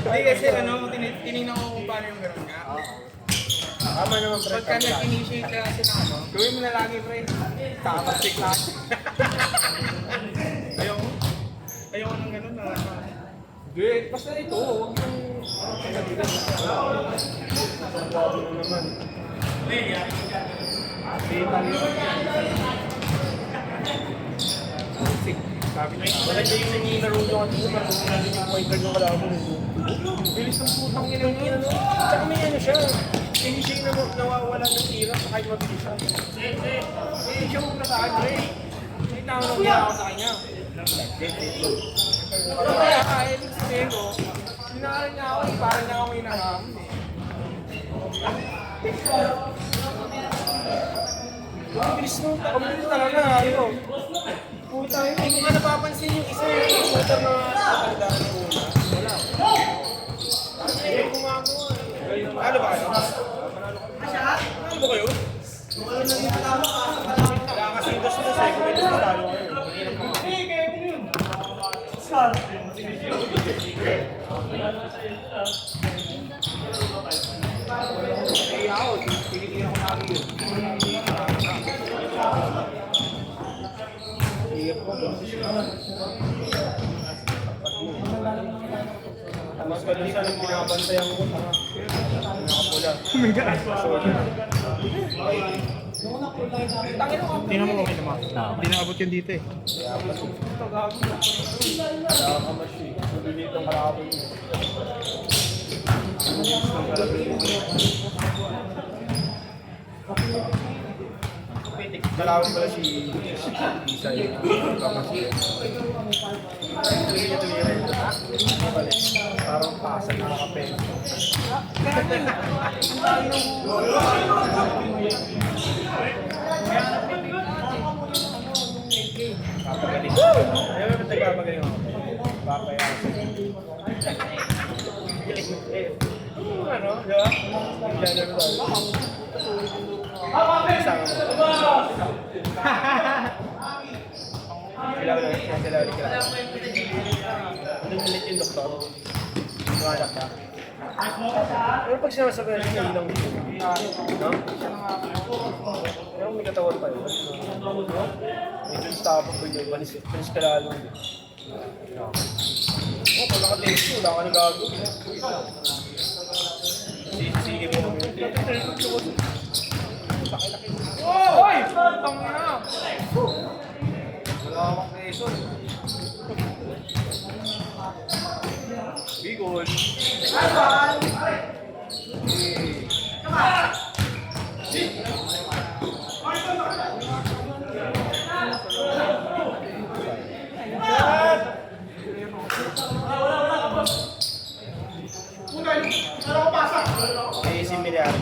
Hindi kasi tinignan ko kung paano yung gano'n nga. Tama naman, pre. Pagka nag-initiate ka kasi ng gawin mo na lagi, pre. Tama, siklat. Ayaw ng gano'n na. Hindi, basta ito, huwag yung... Bago na naman. Sabi niya, Maganda yung naging-laro nyo kanina, parang natin yung pointer nyo kalaban. bilis ng putang ina niya. Tsaka may ano siya, hindi siya nawawala ng tira kahit mabilis siya. Hindi siya huwag na sa akin, pre. Hindi na ako nang ako sa kanya. Kaya kahit sabihin ko, sinakalan niya ako, parang niya ako inaham. Mabilis nung mabilis talaga, ano. Puta yun, hindi ko nga napapansin yung isa yung motor na tatandaan ko una. Wala. Hindi ko gumagawa. Ano ba kayo? Ano ba kayo? Wala kasi yung dos eh, kung may dos na talo kayo. Eh ako, tinitingnan ko lagi yun. Mas kadalisan yung binabantayan ko, nakapula. Tingnan mo kung may naman. Hindi nakabot yun dito eh. Nakakamashi. Sulit dito marami. Kalawin pala si Isa yung nakakamashi. Tuloy niya tuloy. Parang pasa nakakapen. Papagaling. Ayaw mo nagpapagaling ako. Papayasin. Ano? Di ba? Naglalaro tayo. Isama mo. Kailangan na yung kailangan ka. Anong galit yung doktor? Tumanak ka? Ano pag sinasabi siya yung ilang dito? No? Pero may katawan pa yun. Medyo stop ko yun. Panis ka lalo. Oh, pag naka-text mo, wala ka na gago. Sige mo kami. Hoy! Putang ina! Wala akong peso. Bigol. Si Miliar.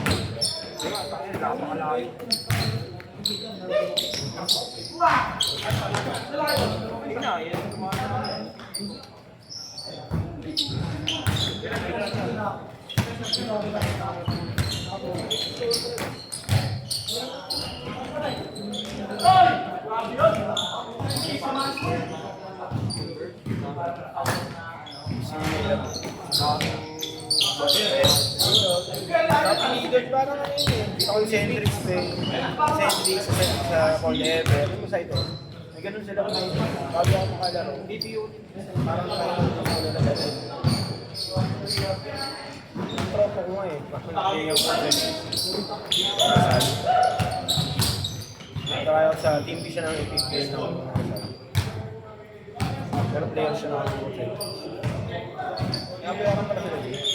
bodyguard parang ano yun eh. Concentric eh. Concentric sa forever. Ano mo sa ito? May ganun sila kung bago ako makalaro. Parang tayo na gano'n. Yung tropa ko nga eh. Bakit nagkaya ko nag-try out sa team B siya ng epic game ng pero player siya ng nabayaran pala sila dito.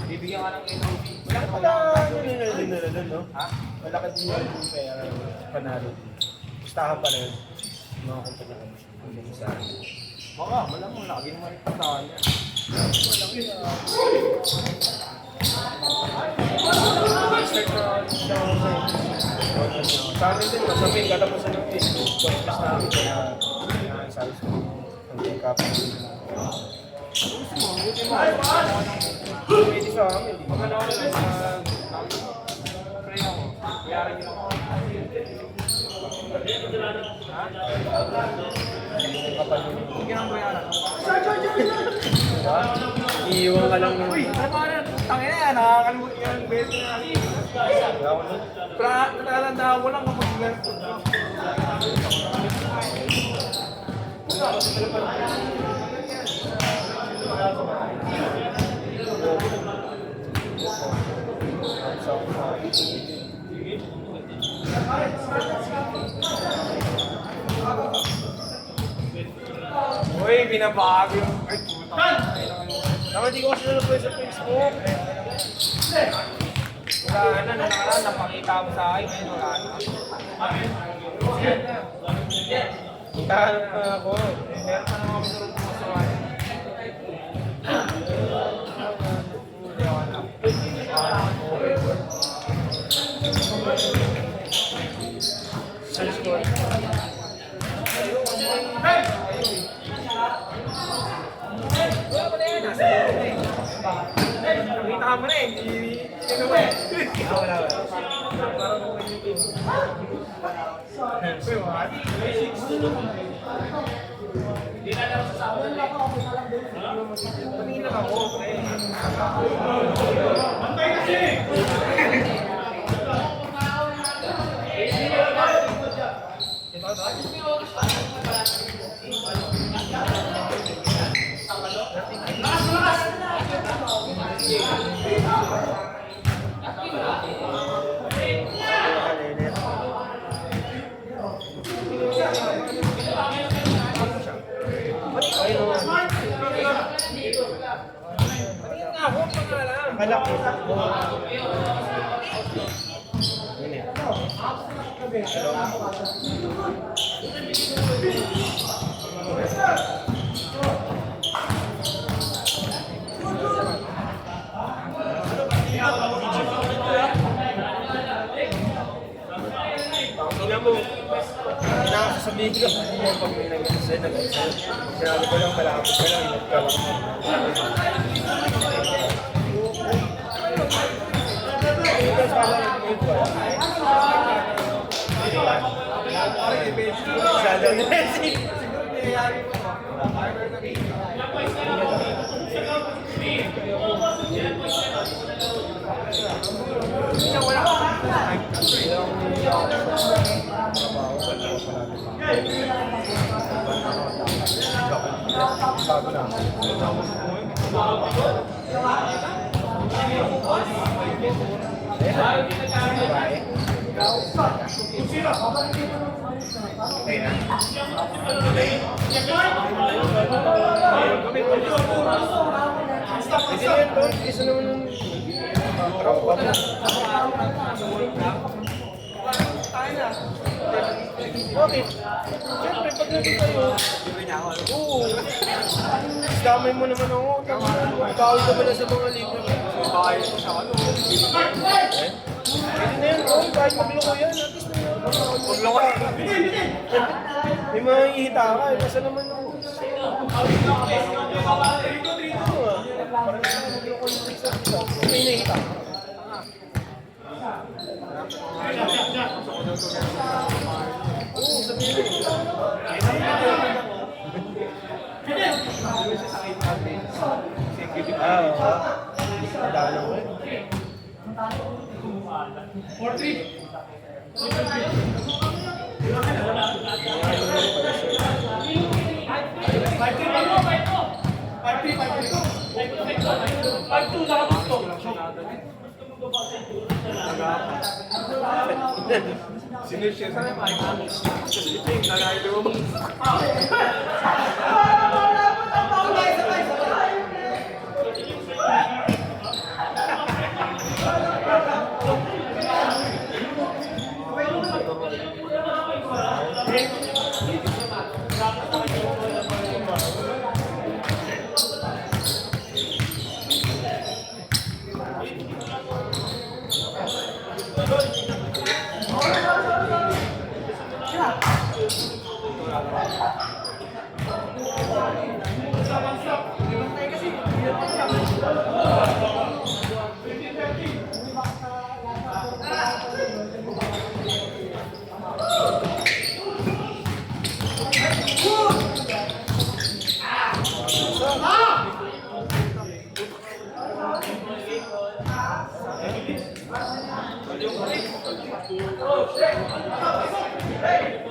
Bibigyan ka ng NOV. Malaki pala yun nila dun, no? Ha? Malaki din yung pera panalo. Gustahan pala yun. Mga kumpanya ko. Baka, malamang lagi naman ipatahan yan. Malaki na. Sa amin din, masabi, katapusan ng podcast namin kaya sabi ko, ang take-up. Pwede sa amin. Pag ano ako lang sa pray ako, bayaran niyo ako. Bigyan ang bayaran. Iiwan ka lang ng... Uy, ano ba yan? Tangin na yan, nakakalimutan yung best na natin. Natatandaan ko lang kapag nag-left. Uy, binabago yung... Ay, puta. Tama, di ko kasi nalapay sa Facebook. Wala na, nakaraan, napakita mo sa akin, ngayon wala na. Itahanap na ako. Meron pa naman kami sa roof mo sa akin. Search ko. Nakita mo na eh, ano ba eh? Wala. Parang ako yung Uy, what? Hindi na lang sa sabon eh. Tumingin lang ako. Bantay kasi! Akala ko. Yun eh. Ina mo, sasabihin ko pag may nag-send, sinabi ko lang malapit ka lang, ingat ka lang. Isa naman ng tropa mo. Bakit? Siyempre, pag nandun kayo, oo. Damay mo naman ako. Bawal ka ba na sa mga libre? Bahay ko sa ano. Pwede na yan, bro. Kahit magloko yan. At least na yan. Magloko yan. May mga ihita ka. Basta naman ako. Parang sa magloko yung isa. May nahita ka. Oo, sabihin mo. Oo. Dalo ko eh. 5-2 na gusto. Sinusya sana yung mic. Kasi ito yung nalayo mo. Hey!